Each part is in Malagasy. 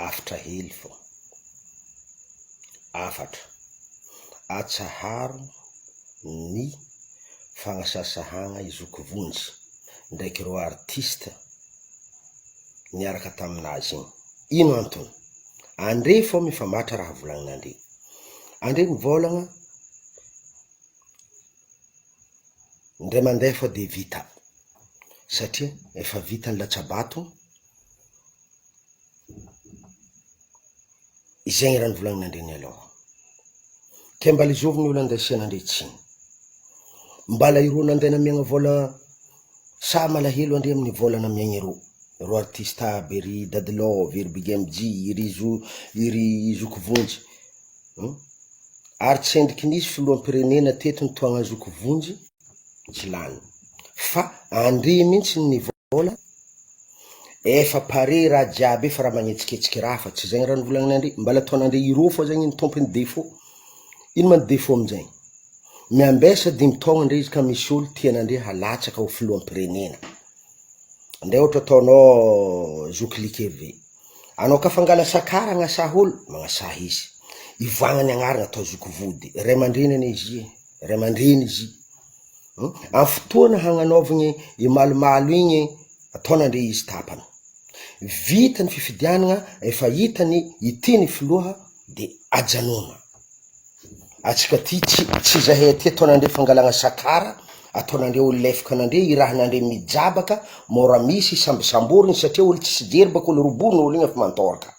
afatra hely fo. Afatra. Atsaharo ny fagnasasahagna izoko vonjy ndraiky ro artiste niaraka taminazy igny. Ino antony? Andre fo mifamatra raha volagninandre. Andre mivolagna ndre mandeha fa de vita. Satria efa vita ny latsabato. Izay raha volagninandre ny aloha. Ke mbala izovy ny olo andasianandre tsiny. Mbala iro nandena miagna vola sa malahelo andre amin'ny vola na miagna ro artista bery dadilov, iry big mg, iry zoko vonjy. Ary tsy endriky nisy filoham-pirenena teto ny toagna zoko vonjy tsy lany. Fa andre mihitsy ny vola efa pare raha jiaby efa raha magnetsiketsika raha fa tsy zay raha volagninandre. Mbala ataonandre iro fo zagny ny tompony défaut. Ino man défaut amizay? Miambesa 5 taogna andre izy ka misy olo tianandre halatsaka ho filoham-pirenena. Ndre ohatra ataonao zoky likeve. Anao ka fangala sakara agnasaha olo, magnasaha izy. Ivoagnany agnarana atao zoko vody. Ray aman-dreniny izy, ray aman-dreny izy. Amin'ny fotoana hagnanaovagny imalomalo igny ataonandre izy tapany. Vita ny fifidianana, efa hitany ity ny filoha de ajanona. Atsika ty tsy zahay ty ataonandre fangalagna sakara, ataonandre olo lefaka anandre, irahanandre mijabaka, mora misy sambisamboriny satria olo tsy jery baka olo robono olo igny efa mantoraka.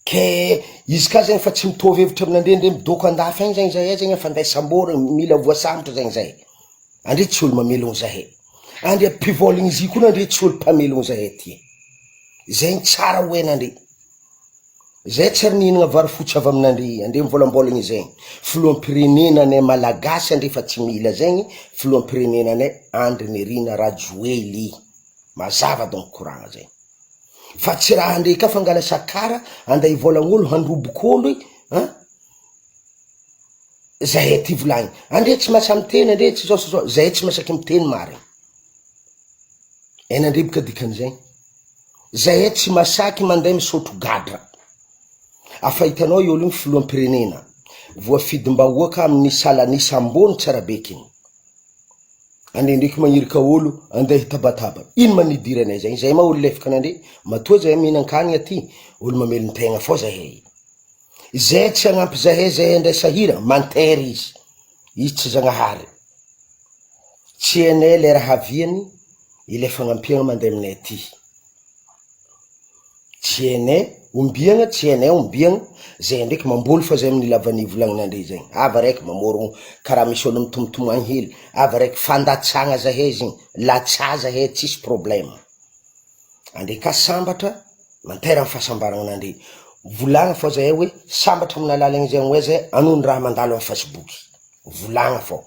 Ke izy ka zegny fa tsy mitovy hevitra aminandre ndre midoko andafy agny zegny zegny fa nday samboriny mila voasambotra zegny zay. Andre tsy olo mamelogno zahay. Andre pivoligny izy koa nandre tsy olo mpamelogno zahay ty. Zegny tsara hoenandre. Zay tsy nihinagna vary fotsy avy aminandre, andre mivolambolagny zegny. Filoham-pirenenanay malagasy andre fa tsy mila zegny, filoham-pirenenanay Andrinirina Rajoely. Mazava donc koragna zegny. Fa tsy raha andre ka fangala sakara, anday volagn'olo handrobok'olo, zahay ty volagny. Andre tsy masaky miteny, andre tsy zao, zahay tsy masaky miteny marigny. Enandre bika dikan'izay. Zahay tsy masaky mandeha misotro gadra. Afa hitanao olo igny filoham-pirenena. Voafidim-bahoaka amin'ny salanisa ambony tsara bekiny. Ande ndraiky magnirika olo andeha hitabataba. Ino manidiranay zegny? Zay ma olo lefaka anandre. Matoa zahay mihinan-kanigna ty, olo mamelon-tegna fo zahay. Zay tsy agnampy zahay andray sahira, mantery izy. Izy tsy zagnahary. Tsy enay le raha haviany, ile fagnampiagna mandeha aminay ty. Tsy enay ombiagna, tsy enay ombiagna, zay ndraiky mamboly fa zay amin'ny lavany volagninandre zegny. Ava raiky mamoro karaha misy olo mitomtomagny hely. Ava raiky fandatsagna zahay zegny, latsa zahay tsisy problème. Ande ka sambatra, mantera amin'ny fahasambarananandre. Volagna fo zahay hoe sambatra amin'ny alalagny zegny hoe zahay anony raha mandalo amin'ny Facebook. Volagna fo.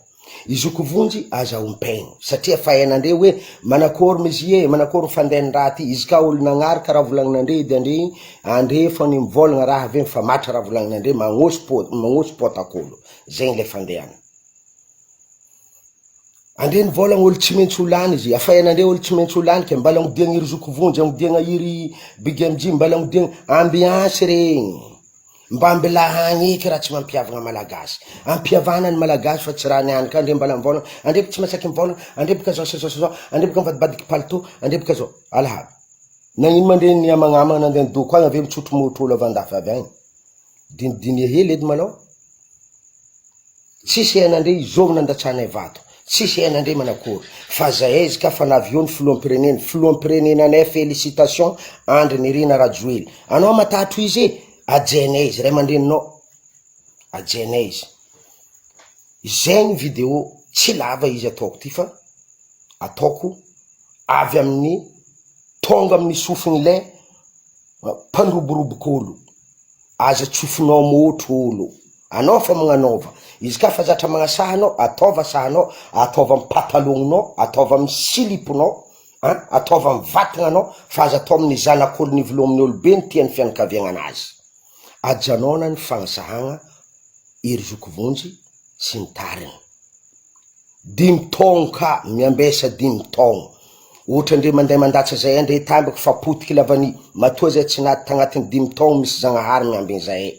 Izoko vonjy aza ompaigny satria fa hainandre hoe manakory mizie, manakory fandehan'ny raha ty. Izy ka olo nagnaraka raha volagninandre de andre fa ny mivolagna raha avy fa matra raha volagninandre magnosy potakolo. Zegny le fandehana. Andre nivolagna olo tsy maintsy olany izy. Afa hainandre olo tsy maintsy olany ke mbala ngodiagna iry zoko vonjy, ngodiagna iry big mg, mbala ngodiagna ambiance regny. Mba mbelahagny eky raha tsy mampiavagna malagasy. Ampiavana ny malagasy fa tsy raha nianika. Andre mbala mivolagna, andre tsy masaky mivolagna, andre bika zao, andre bika mivadibadiky palto, andre bika zao. Alahady. Nagnino mandre ny amagnamagna nandeha doko agny ave mitsotro motro olo avandafy avy agny. Dinidinia hely edy malao. Tsisy hainandre izovy nandatsanay vato. Tsisy hainandre manakory. Fa zahay izy ka fa naviony filoham-pirenena. Filoham-pirenenanay félicitation Andrinirina Rajoely. Anao matatro izy ajenay izy, ray aman-dreninao. Ajenay izy. Zegny vidéo tsy lava izy ataoko ty fa ataoko avy amin'ny tonga amin'ny sofiny le mpandroborobok'olo. Aza tsofinao motro olo. Anao fa magnanaova. Izy ka fa zatra magnasahanao, ataova sahanao, ataova amin'ny patalognanao, ataova amin'ny siliponao, ataova amin'ny vatagnanao, fa aza atao amin'ny zanak'olo nivolo amin'ny olo be ny tian'ny fianakaviagna anazy. Ajanona ny fagnasahagna iry zoko vonjy sy ny tariny. 5 taogno ka miambesa 5 taogno. ohatra ndre mandeha mandatsa zay ndre tambako fa potiky lavany matoa zay tsy naty tagnatiny 5 taogno misy zagnahary miambiny zay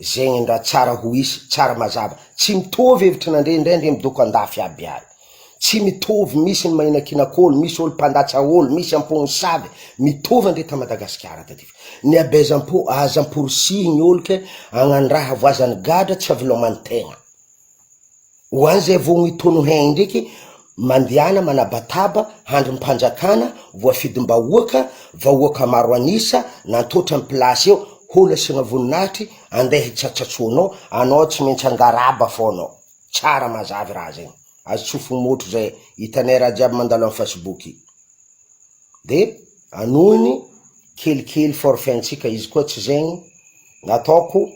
zegny ndra tsara ho isy tsara mazava tsy mitovy hevitry nandre ndre midoko andafy aby aby tsy mitovy misy ny mahinakinak'olo misy olo mpandatsa olo misy ampogny savy mitovy andre ta Madagasikara taty ny abezampo azamporosihigny olo ke agnandraha voazany gadra tsy avilomantegna ho an'izay vogny tonohegny ndraiky mandiana manabataba handry mpanjakana voafidim-bahoaka vahoaka maro anisa nantotra amin'ny plasy eo hola asiagna voninahitry andeha hitsatsatsoanao anao tsy maintsy angaraba foanao tsara mazavy raha zegny azo tsofo motro zay hitanay raha jiaby mandalo amin'ny Facebook de anohiny kelikely forfaintsika izy koa tsy zegny nataoko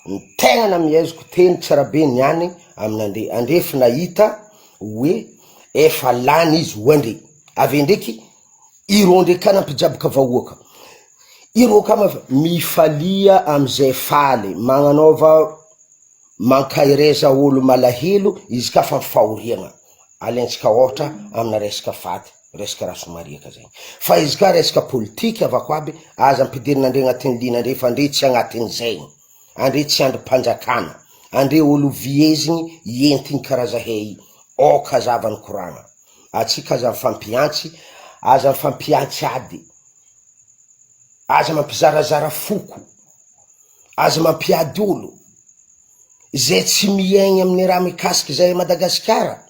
ny tegna namieziko teny tsara be niany amin'ande andrefa nahita hoe efa lany izy hoandre avy ndraiky iro ndraiky kanampijabaka vahoaka iro kama mifalia am'izay faly magnanaova mankaireza olo malahelo izy ka fa mifahoriagna alentsika ohatra amina resaka faty resaka rasomariaka zegny fa izy ka resaka politika avako aby aza ampidirina andre agnatin'ny lina andre fa andre tsy agnatin'ny zegny andre tsy andro mpanjakana andre olo viezigny entigny karazahay AOKA zavany koragna atsika aza mifampiantsy aza mifampiantsy ady aza mampizarazara foko aza mampiady olo zay tsy miaigny amin'ny raha mikasiky zay Madagasikara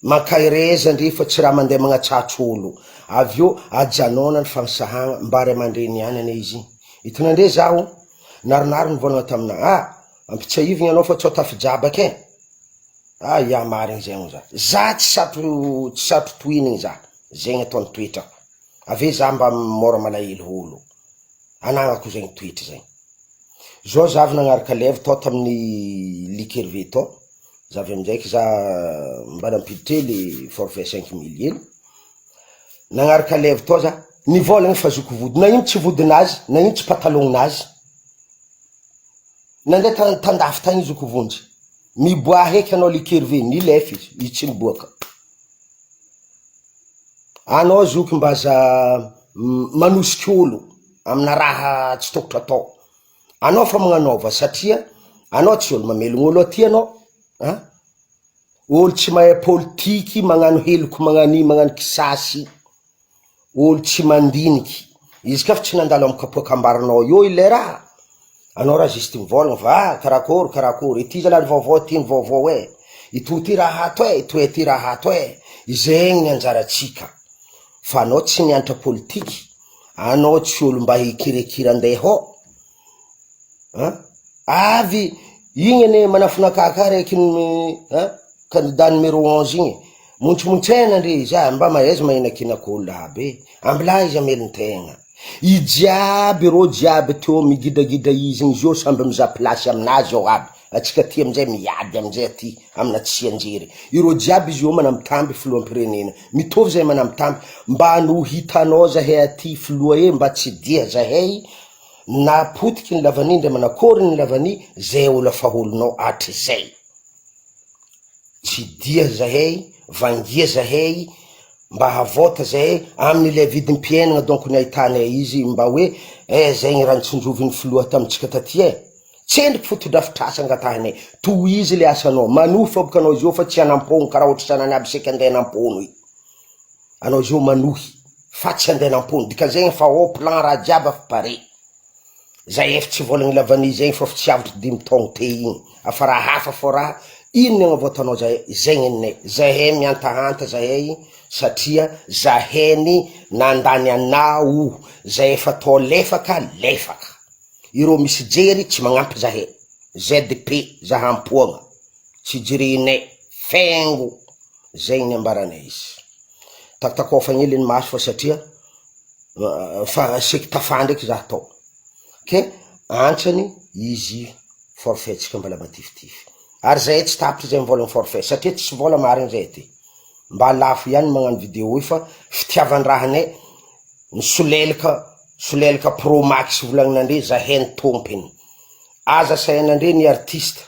makaireza ndre fa tsy raha mandeha magnatsatro olo avyo ajanona ny fanisahagna mbary amandreny any ane izy hitonandre zaho naronaro nivolagna tamina ampitsahivigny anao fa tsao tafijabake ya marigny zegny za tsy satro toinigny za zegny ataony toetrako ave za mba mora malahelo olo anagnako zegny toetra zegny zao zavy nagnaraka levy tao tamin'ny likerve tao zavy amizayky za mba nampiditry le forfait 5000 iny nagnaraka levy tao za nivolagny fa zoko vody na ino tsy vodinazy na ino tsy patalognazy nandeha tandafy tagny zoko vonjy miboa heky anao likerve ni lefy izy tsy miboaka anao zoky mba za manosiky olo amina raha tsy tokotra atao anao fa magnanaova satria anao tsy olo mamelogno olo aty anao olo tsy mahay politiky magnano heloko magnano kisasy olo tsy mandiniky izy ka fa tsy nandalo amy kapoakambaranao io ile raha anao raha juste mivolagna fa karakory ity zalany vaovao ty ny vaovao ito ty raha hato ito ty raha hato izegny anjaratsika fa anao tsy nianatra politiky anao tsy olo mba hikirekira andeha avy igny ane manafinakaka reky candidat numéro 11 igny montsimontsaina andre izy mba mahaiza mahinakinak'olo aby ambila izy ameliny tegna ijiaby ro jiaby teo migidagida izy igny zio samby miza plasy aminazy ao aby atsika ty amizay miady amizay aty amina tsy anjery iro jiaby izy io manamitamby filoam-pirenena mitovy zay manamitamby mba no hitanao zahay aty filoa mba tsy dia zahay na potiky ny lavany ndre manakory ny lavany zay olo faholonao atry zay tsy dia zahay vangia zahay mba havota zahay amin'ile vidim-piainagna donc ny ahitanay izy mba hoe zay ny ranitsindroviny filoa tamitsika taty tsendriky fotodrafitrasa angatahanay toy izy le asanao manohy fa boka anao zio fa tsy anampogno karaha ohatra sanany aby seky andeha nampono anao zio manohy fa tsy andeha nampono dikan'zegny fa plan raha jiaby fa pare zay efa tsy volagny lavany zegny fa tsy avitry 5 taogno te igny afa raha hafa fo raha ino ny agnavotanao zahay zegny ninay zahay miantahanta zahay satria zahay ny nandany anao zay efa tao lefaka iro misy jery tsy magnampy zahay ZP zahampoagna tsy jirinay fengo zegny ny ambaranay izy taktakofagny eliny maso fa satria fa seky tafandriky za tao antsany izy forfait tsika mbala matifitify ary zay tsy tapitry zay mivolagny forfait satria tsy vola marigny zay ty mba lafo ihany magnano vidéo io fa fitiavan-drahanay ny solelaka pro max volagninandre zahay ny tompiny aza sainandre ny artiste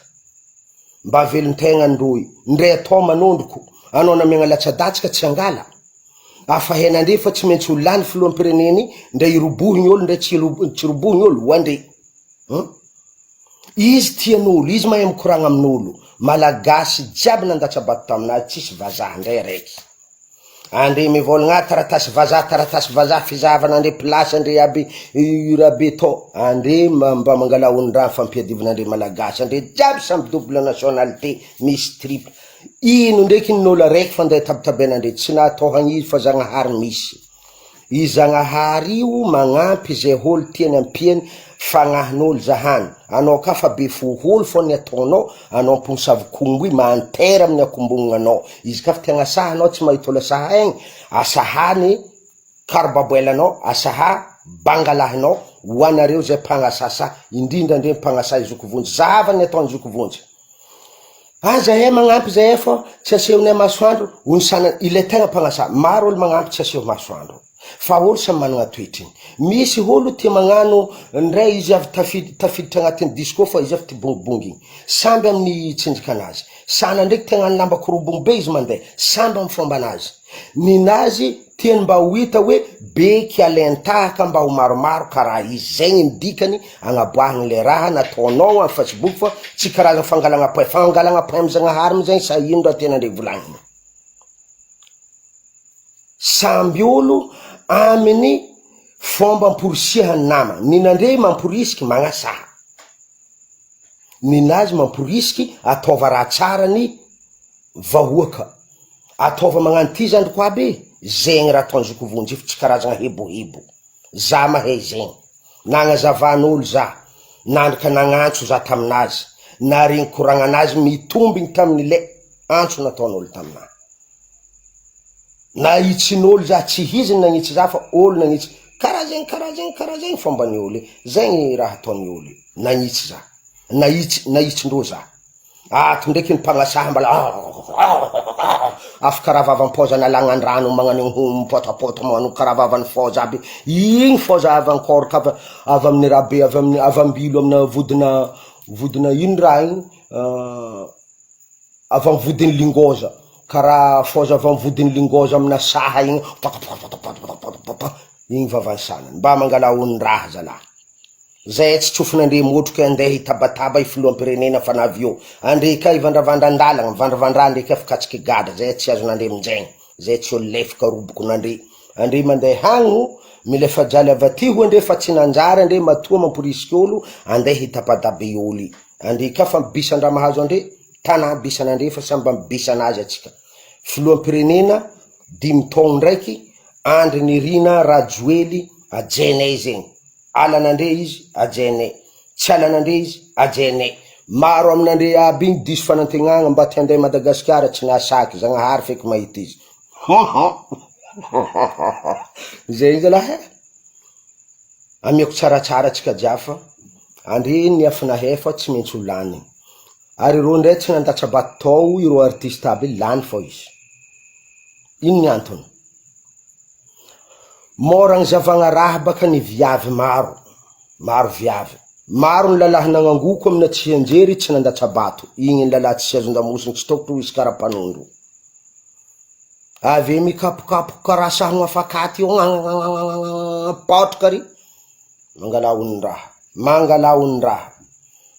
mba velon-tegna ndroy ndre atao manondroko anao namiagna latsadatsika tsy angala afahenandre fa tsy maintsy ho lany filoham-pireneny ndre irobohiny olo ndre tsy robohiny olo hoandre izy tian'olo izy mahay mikoragna amin'olo malagasy jiaby nandatsabato taminazy tsisy vazaha ndray raiky andre mivolagna taratasy vazaha fizavana andre plasy andre aby rabe to andre mba mangala ondraha fampiadivana andre malagasy andre jiaby samby double nationalité misy triple ino ndraiky n'olo raiky fa ndeha tabitabenandre tsy natao hagnizy fa Zagnahary misy i Zagnahary io magnampy zay olo tiany ampiany fagnahin'olo zahany anao ka fa be foholo fo ny ataonao anao amponisavy kongo maantera amin'ny akombognanao izy ka fa tiagna saha anao tsy mahita olo saha egny asahany karababoelanao asaha bangalahinao hoanareo zay mpagnasasa indrindra andre mpagnasa izokovonjy zavany ataony izokovonjy zahay magnampy zahay fa tsy asehonay masoandro onsana ile tegna mpagnasa maro olo magnampy tsy aseho masoandro fa olo samy managna toetriny misy olo tia magnano ndray izy avy tafiditra agnatin'ny disco fa izy avy ty bongibongy samby amin'ny tsinjikanazy sana ndraiky tegna lamba korobongo be izy mandeha samby amin'ny fomba anazy ninazy tiany mba ho hita hoe beky alentahaka mba ho maromaro karaha izy zegny midikany agnaboahagny le raha nataonao amin'ny Facebook fa tsy karazana fangalagna point amy Zagnahary amy zegny sa ino raha tena ndre volagniny samby olo amin'ny fomba amporisihany nama ninandre mamporisiky magnasaha ninazy mamporisiky ataova raha tsara ny vahoaka ataova magnano ty zandry ko aby zegny raha ataony zokovonjy fa tsy karazana hebohebo za mahay zegny nagnazavan'olo za nandrika nagnantso za taminazy naregny koragnanazy mitombiny tamin'ile antso nataon'olo taminazy na itsin'olo za tsy hiziny nagnitsy za fa olo nagnitsy karaha zegny fomba ny olo zegny raha ataony olo nagnitsy za naitsindro za ato ndraiky ny mpagnasaha mbala afaka karavavampoza nalagnandrano magnano mipotapota magnano karavavany foza aby igny foza avy encore ka avy amin'ny rabe avy ambilo amina vodina ino raha igny avy amin'ny vodiny lingoza karaha foza avy amin'ny vodiny lingoza amina saha igny igny vavany sanany mba mangala ondraha zalahy zay tsy tsofin'andre motroka andeha hitabataba ifiloham-pirenena fa navio andre ka ivandravandran-dalagna vandravandra andre ka fikatsiky gada zay tsy azon'andre aminjegny zay tsy olo lefaka roboko andre mandeha hagny mila fajaly avaty ho andre fa tsy nanjary andre matoa mamporisiky olo andeha hitapadabe olo andre ka fa mibisandraha mahazo andre tana bisan'andre fa samba mibisanazy atsika filoham-pirenena 5 taogno ndraiky andry nirina rajoely ajenay zegny alan'andre izy ajenay tsy alan'andre izy ajenay maro amin'andre aby igny diso fanantegnagna mba ty andeha Madagasikara tsy nasaky Zagnahary feky mahita izy zegny zalahy amiako tsaratsara tsika jiafa andre ny afinahay fa tsy maintsy ho lany ary ro ndray tsy nandatsabato tao iro artiste aby lany fo izy ino ny antony moragny zavagna raha baka ny viavy maro viavy maro ny lalahy nagnangoko amina tsy anjery tsy nandatsabato igny ny lalahy tsy azondamosiny tsy tokotro izy karapanondro ave mikapokapo karaha sahagna afakaty io paotrika ry mangala ondraha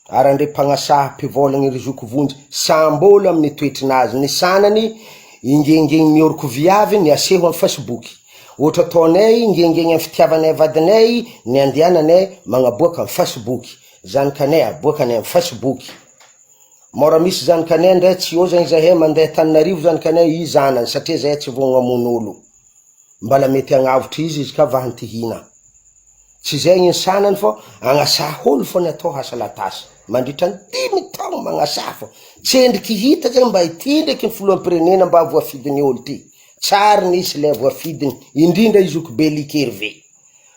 ary andre mpagnasaha mpivolagny ry zokovonjy sambolo amin'ny toetrinazy ny sanany ingengeny mioroko viavy ny aseho amin'ny Facebook ohatra ataonay ingengeny amin'ny fitiavanay vadinay ny andiananay magnaboaka amin'ny Facebook zanakanay aboakanay amin'ny Facebook mora misy zanakanay ndray tsy eo zegny zahay mandeha Tananarivo zanakanay i zanany satria zahay tsy vao mamono mbala mety agnavotry izy ka vahantihina tsy zegny ny sanany fo agnasaha olo fo ny atao hasalatasy mandritra ny 5 taogno magnasaha fo tsy endriky hita zegny mba ity ndraiky ny filoham-pirenena mba voafidiny olo ty tsary nisy le voafidiny indrindra izoky be likerve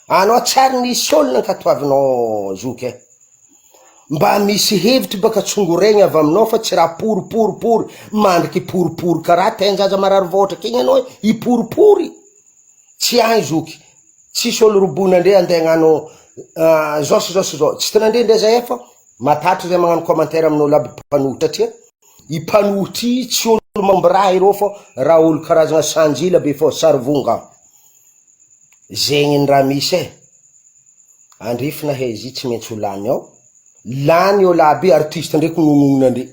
anao tsary nisy olo nankatoavinao zoky mba misy hevitry baka tsongoregny avy aminao fa tsy raha poripory mandriky poripory karaha tenjaza marary voatra kegny anao iporipory tsy agny zoky tsisy olo robonandre andeha agnano zao tsy tanandre ndray zay fa matatry zay magnano commentaire amin'olo aby mpanohitra satria ipanohitry tsy olo mambraha ireo fô raha olo karazana sanjila be fô sarivonga zegny raha misy andrifina he izy tsy maintsy ho lany ao lany io laby artiste ndraiky gnonononandre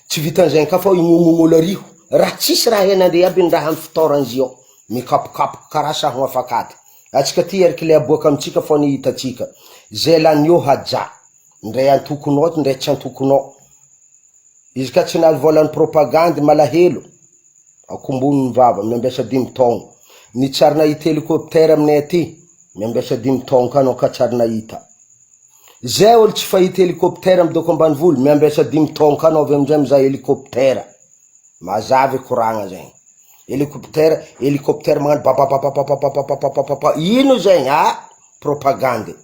tsy vitan'zegny ka fô ignonogn'olo ariho raha tsisy raha henandre aby raha amy fitoran'izy ao mikapokapoka karaha sahogna afakaty atsika ty ariky le aboaka amitsika fô ny hitatsika zay lany io haja ndray antokonao ndray tsy antokonao izy ka tsy naly volan'ny propagande malahelo akombony vava miambiasa 5 taogno ny tsary nahita hélicoptère aminay aty miambiasa 5 taogno ka anao ka tsary nahita zay olo tsy fahita hélicoptère amy doko ambany volo miambiasa 5 taogno ka anao avy amizay mizaha hélicoptère mazavy koragna zegny hélicoptère magnano bababababababababababa ino zegny propagande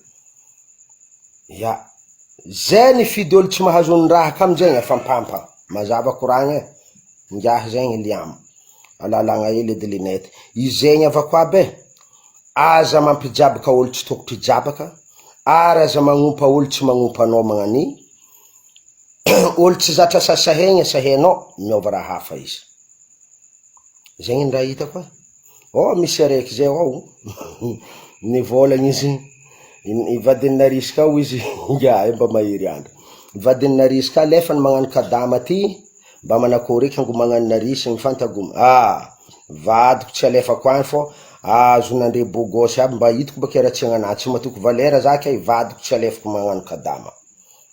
ya zay ny fidy olo tsy mahazo ny raha ka amizegny afampampa mazava koragna ngiahy zegny liam alalagna hely edy linety izegny avako aby aza mampijabaka olo tsy tokotry jabaka ary aza magnompa olo tsy magnompa anao magnany olo tsy zatra sasahegna sahenao miova raha hafa izy zegny ny raha hitako misy araiky zay ao nivolagny izy ivadiny Narisy ka izy ya mba mahery andro ivadiny Narisy ka lefany magnano kadama ty mba manakory kango magnano Narisy mifantagoma vadiko tsy alefako any fô azo nandre bogosy aby mba hitako bakera tsy agnanahy tsy matoko valera zaka vadiko tsy alefako magnano kadama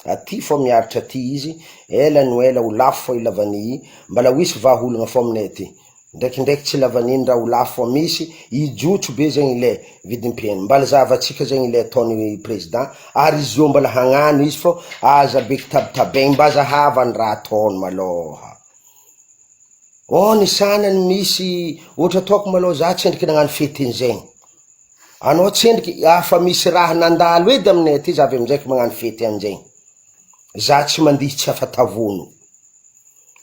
aty fô miaritra aty izy ela no ela ho lafo fô ilavany mbala hoisy vaholagna fô aminay aty ndraikindraiky tsy lavaniny raha ho lafo fô misy ijotso be zegny le vidim-piaina mbala zavatsika zegny le ataony président ary izy io mbala hagnano izy fô aza beky tabitabegny mba zahava ny raha ataony maloha ny sanany misy ohatra ataoko maloha za tsendriky nagnano fetiny zegny anao tsendriky afa misy raha nandalo edy aminay aty za avy amizaiky magnano fety anjegny za tsy mandihy tsy afatavono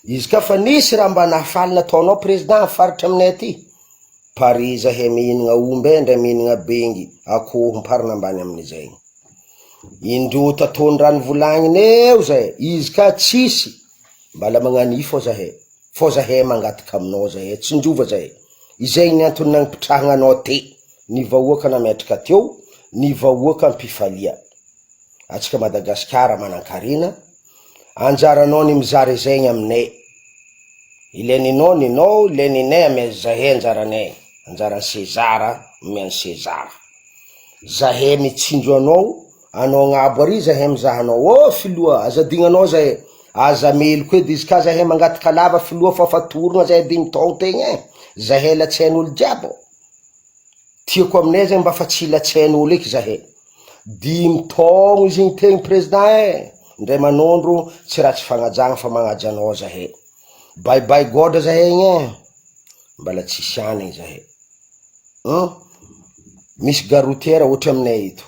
izy ka fa nisy raha mba nahafaly nataonao président faritra aminay aty pariza he mihinagna omby ndray mihinagna bengy akoho mparina ambany amin'izay indrota tony rano volagniny eo zay izy ka tsisy mbala magnani fô zahay mangataka aminao zahay tsy njova zahay izegny ny antony nagnipitrahagna anao ty ny vahoaka nametraka teo ny vahoaka ampifalia atsika Madagasikara manan-karina anjaranao ny mizary zegny aminay ileninao ninao ileninay ame zahay anjaranay anjarany Sezara miany Sezara zahay mitsinjo anao gnabo ary zahay mizaha anao filoha azadignanao zahay aza meloko edy izy ka zahay mangataka lava filoha fa fatorogna zahay 5 taogno tegny zahay latsain'olo jiabo tiako aminay zegny mba fa tsy latsain'olo eky zahay 5 taogno izy igny tegny président ndray manondro tsy raha tsy fagnajagna fa magnaja anao zahay bye god zahay igny mbala tsy siany zahay misy garotiera ohatra aminay ito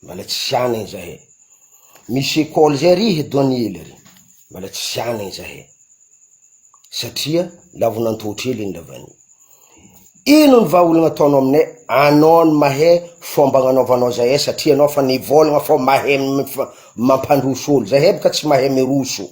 mbala tsy siany zahay misy école zay ry douanier ry mbala tsy siany zahay satria lavonantotry ely lavany ino ny vahaolagna ataonao aminay anao ny mahay fomba agnanaovanao zahay satria anao fa nivolagna fô mahay mampandroso olo zahay baka tsy mahay miroso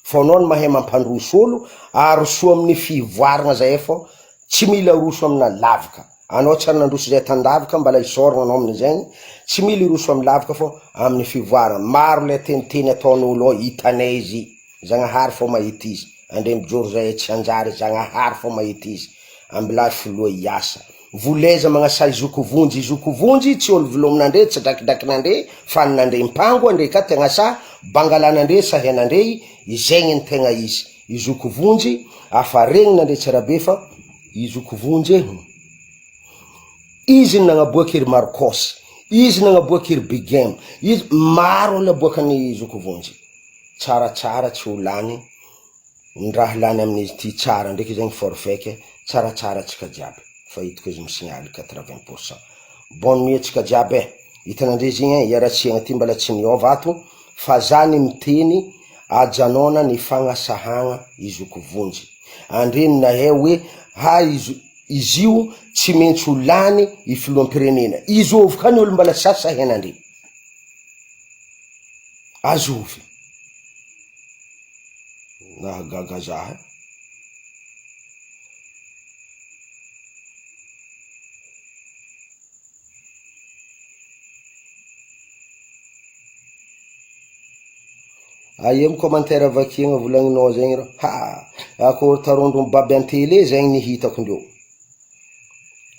fô anao ny mahay mampandroso olo aroso amin'ny fivoaragna zahay fô tsy mila roso amina lavaka anao tsara nandroso zay tandavaka mbala isoragna anao amin'izegny tsy mila roso amin'ny lavaka fô amin'ny fivoaragna maro le teniteny ataon'olo ao hitanay izy zagnahary fô mahita izy andre mijoro zahay tsy anjary zagnahary fô mahita izy ambila filoha iasa voleza magnasay izokovonjy tsy olo velominandre tsy drakidrakinandre fa ninandre mpango andre ka tegna sa bangalanandre sahenandre izegny ny tegna izy izokovonjy afa regninandre tsara be fa izokovonjy izy nagnaboaky ery Marcos izy nagnaboaky ery Big Game izy maro olo aboakany izokovonjy tsaratsara tsy ho lany ny raha lany amin'izy ty tsara ndraiky zegny forfait tsaratsara tsika jiaby fa hitako izy misignaly 80%. Bonne nuit tsika jiaby hitanandre zegny iaratsiagna ty mbala tsy niova ato fa zany miteny ajanona ny fagnasahagna izokovonjy andre nahay hoe izy io tsy maintsy ho lany ifiloam-pirenena izovy ka ny olo mbala sasa henandre azovy nahagaga zaha Aiem commentaire vakina volagninao zegny ro. Ha, akory tarondro baby an-télé zegny ny hitako ndreo.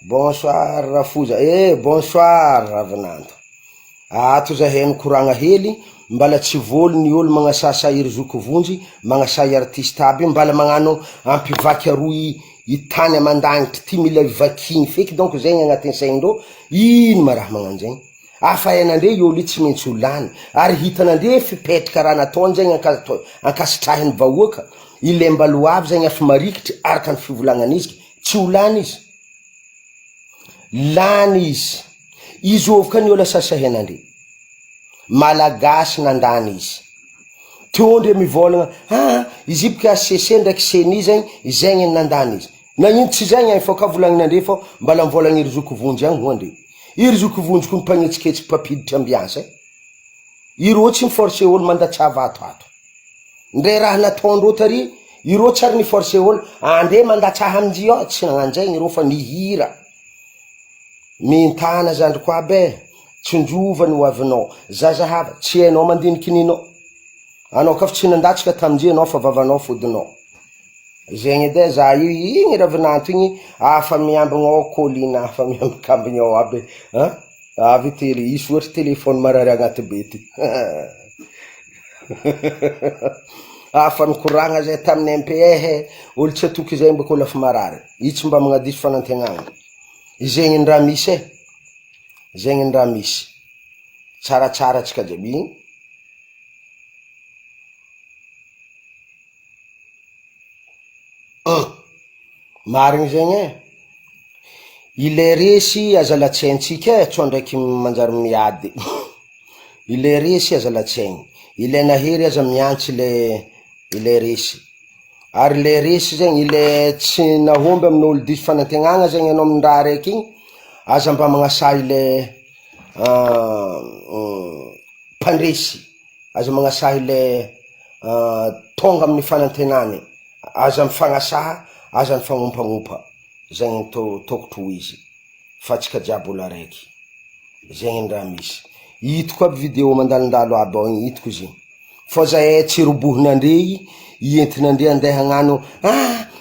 Bonsoir Rafoza. Bonsoir Ravinanto. Ato zahay nikoragna hely mbala tsy volo ny olo magnasasa iry zoko vonjy, magnasay artiste aby mbala magnano ampivaky aroy itany amandagnitry ty mila vakiny feky donc zegny agnatin'ny saindreo. Ino ma raha magnano zegny? Afa hainandre olo tsy maintsy olany ary hitanandre fipetraka raha nataony zegny ankasitrahiny vahoaka ile mbalo avy zegny afa marikitry araka ny fivolagnan'izy tsy olany izy lany izy izovy ny olo sasa hainandre malagasy nandany izy tondre mivolagna izy ibika ACC ndraiky CENI zegny nandany izy na ino tsy zegny fa ka volagninandre fô mbala mivolagna iry zoko vonjy agny hoandre iry zoko vonjy ko mipagnetsiketsy papiditra ambiance iro tsy miforce olo mandatsava ato ndre raha nataondreo tary iro tsy ary niforce olo ande mandatsaha aminji tsy nagnano zegny iro fa nihira mintana zandry koa be tsinjova ny hoavinao zazahava tsy hainao mandiniky ninao anao ka fa tsy nandatsika taminji anao fa vavanao fodinao zegny ede za igny Ravinanto igny afa miambignao kolina afa miambikambinao aby avy tele isy ohatry telefony marary agnaty bety afa nikoragna zay tamin'ny MBA olo tsy atoky zay mbako lafa marary itsy mba magnadiso fanantenagna zegny ndraha misy zegny ndraha misy tsaratsara tsika jiaby marigny zegny ile resy azalatsaintsika tsao ndraiky manjary miady ile resy azalatsaigny ile nahery aza miantsy ile resy ary le resy zegny ile tsy nahomby amin'olo diso fanantenagna zegny anao amindraha raiky igny aza mba magnasa ile mpandresy aza magnasa ile tonga amin'ny fanantenany aza mifagnasaha aza mifagnopagnopa zegny tokotro izy fa tsika jiaby olo araiky zegny ndraha misy hitako aby video mandalondalo aby ao igny hitako izy fa zahay tsy robohinandre ientinandre andeha hagnano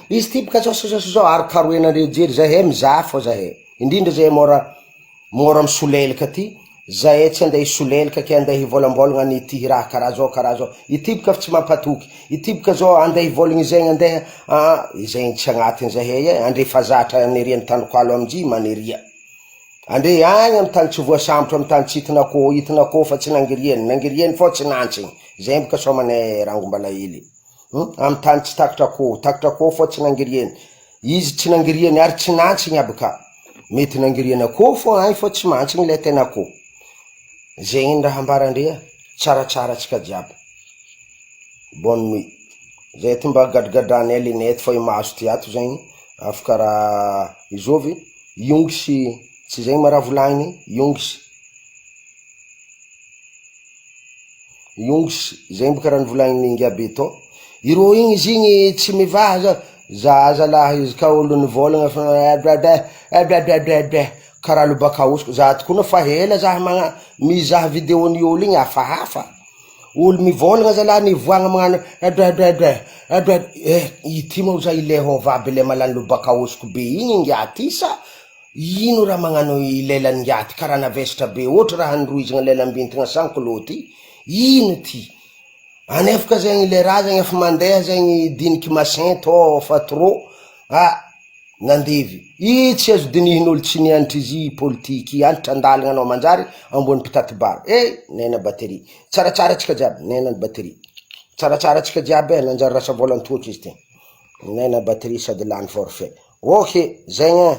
izy tibaka zao ary karoenandre jery zahay mizaha fô zahay indrindra zahay mora misolelaka ty zahay tsy andeha hisolelaka ke andeha hivolambolagna ny ty raha karaha zao itibaka fa tsy mampatoky itibaka zao andeha hivolagna zegny andeha zegny tsy agnatiny zahay andre fazatra neriany tanokalo amji maneria andre agny amy tany tsy voasambatra amy tany tsy hitinakô fa tsy nangiriany fô tsy nantsiny zay mbaka so mane rangombala hely amy tany tsy takatrakô fô tsy nangiriany izy tsy nangiriany ary tsy nantsiny abaka mety nangiriany akô fô agny fô tsy mantsiny le tena akô zegny raha ambarandrea tsaratsara tsika jiaby bonne nuit zay ty mba gadgadranay linety fa imaso ty ato zegny afaka raha izovy iongosy tsy zegny maraha volagniny iongosy zegny baka raha nivolagniny ingiabe to iro igny izy igny tsy mivaha zalahy izy ka olo nivolagna fa karaha lobaka osiko za tokona fa hela zaha mizaha videony olo igny hafahafa olo mivolagna zalahy nivoagna magnano ity moa za ileho vaby le malany lobaka osiko be igny ingiaty sa ino raha magnano ilelan'ny ngiaty karaha navesatra be ohatry raha nroizagna lelam-bintagna sankoloty ino ty anefaka zegny le raha zegny efa mandeha zegny diniky masin to fa trop nandevy tsy azo dinihin'olo tsy nianitra izy politiky antitra andalagna anao manjary ambony pitatibara nena batterie tsaratsara tsika jiaby nenany batterie tsaratsara tsika jiaby nanjary rasa volantoatra izy ty nena batterie sady lany forfait ok zegny